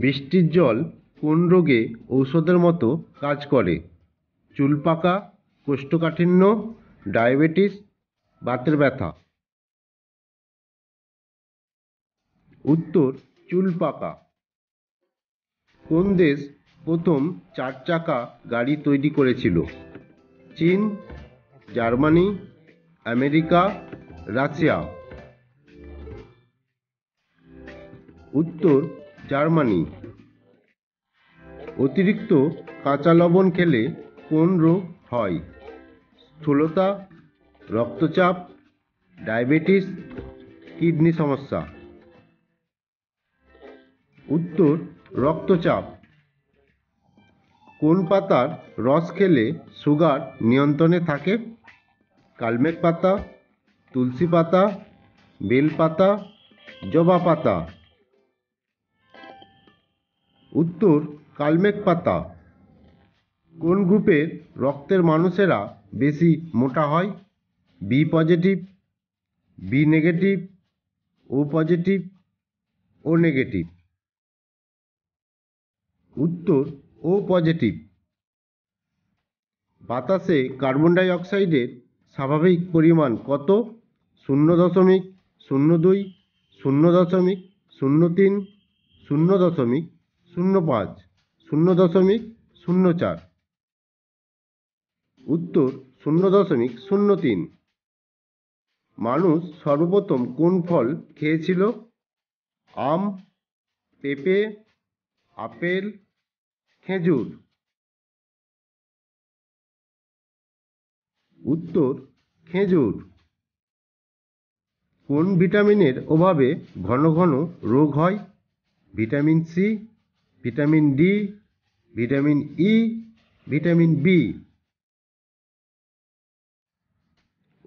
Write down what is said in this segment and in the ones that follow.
বৃষ্টির জল কোন রোগে ঔষধের মতো কাজ করে? চুল পাকা, কোষ্ঠকাঠিন্য, ডায়াবেটিস, বাতের ব্যথা। উত্তর চুল পাকা। কোন দেশ প্রথম 4 চাকা গাড়ি তৈরি করেছিল? চীন, জার্মানি, আমেরিকা, রাশিয়া। উত্তর জার্মানি। অতিরিক্ত কাঁচা লবণ খেলে কোন রোগ হয়? স্থূলতা, রক্তচাপ, ডায়াবেটিস, কিডনি সমস্যা। উত্তর রক্তচাপ। কোন পাতার রস খেলে সুগার নিয়ন্ত্রণে থাকে? কালমেঘ পাতা, তুলসী পাতা, বেল পাতা, জবা পাতা। উত্তর কালমেঘ পাতা। কোন গ্রুপের রক্তের মানুষেরা বেশি মোটা হয়? বি পজিটিভ, বি নেগেটিভ, ও পজিটিভ, ও নেগেটিভ। উত্তর ও পজিটিভ। বাতাসে কার্বন ডাই অক্সাইডের স্বাভাবিক পরিমাণ কত? 0.02, 0.03, 0.05, 0.04। উত্তর 0.03। মানুষ সর্বপ্রথম কোন ফল খেয়েছিল? আম, পেঁপে, আপেল, খেজুর। উত্তর খেজুর। কোন ভিটামিনের অভাবে ঘন ঘন রোগ হয়? Vitamin C, vitamin D, vitamin E, vitamin B.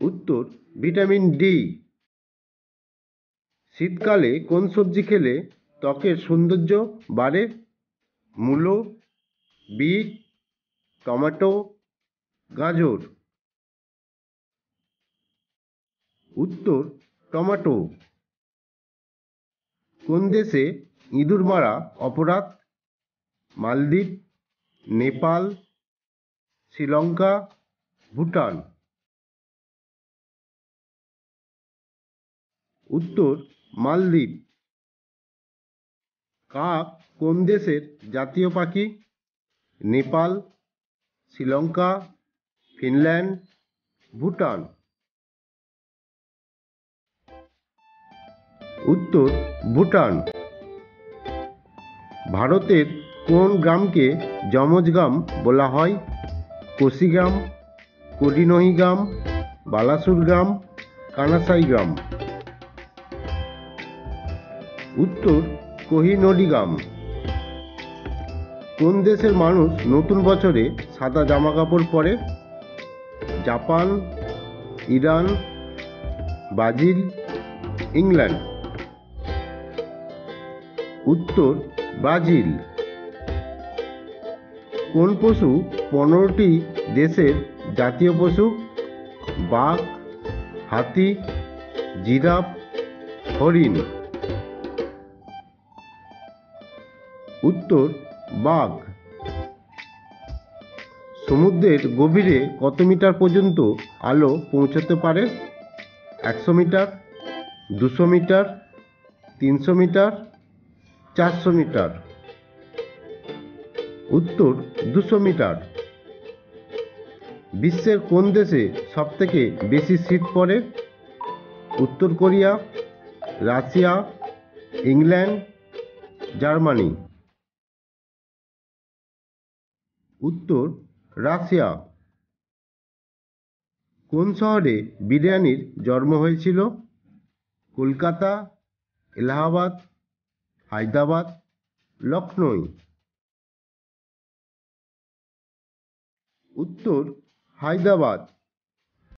উত্তর ভিটামিন ডি। শীতকালে কোন সবজি খেলে ত্বকের সৌন্দর্য বাড়ে? মূলো, বিট, টমেটো, গাজর। উত্তর টমেটো। কোন দেশে ইঁদুর মারা অপরাধ? মালদ্বীপ, নেপাল, শ্রীলঙ্কা, ভুটান। উত্তর মালদ্বীপ। কাক কোন দেশের জাতীয় পাখি? নেপাল, শ্রীলঙ্কা, ফিনল্যান্ড, ভুটান। উত্তর ভুটান। ভারতের কোন গ্রামকে যমজ গ্রাম বলা হয়? কোসিগ্রাম, করিনহি গ্রাম, বালাসুর গ্রাম, কানাসাই গ্রাম। উত্তর কোহিনুর গ্রাম। কোন দেশের মানুষ নতুন বছরে সাদা জামা কাপড় পরে? Japan, Iran, Brazil, England. উত্তর ব্রাজিল। কোন পশু 15টি দেশের জাতীয় পশু? বাঘ, হাতি, জিরাফ, হরিণ। উত্তর বাঘ। সমুদ্রের গভীরে কত মিটার পর্যন্ত আলো পৌঁছতে পারে? 100 মিটার, 200 মিটার, 300 মিটার, 400 মিটার। উত্তর 200 মিটার। বিশ্বের কোন দেশে সবথেকে বেশি শীত পড়ে? উত্তর কোরিয়া, রাশিয়া, ইংল্যান্ড, জার্মানি। উত্তর রাশিয়া। কোন শহরে বিরিয়ানির জন্ম হয়েছিল? কলকাতা, এলাহাবাদ, হায়দ্রাবাদ, লখনউ। উত্তর হায়দ্রাবাদ।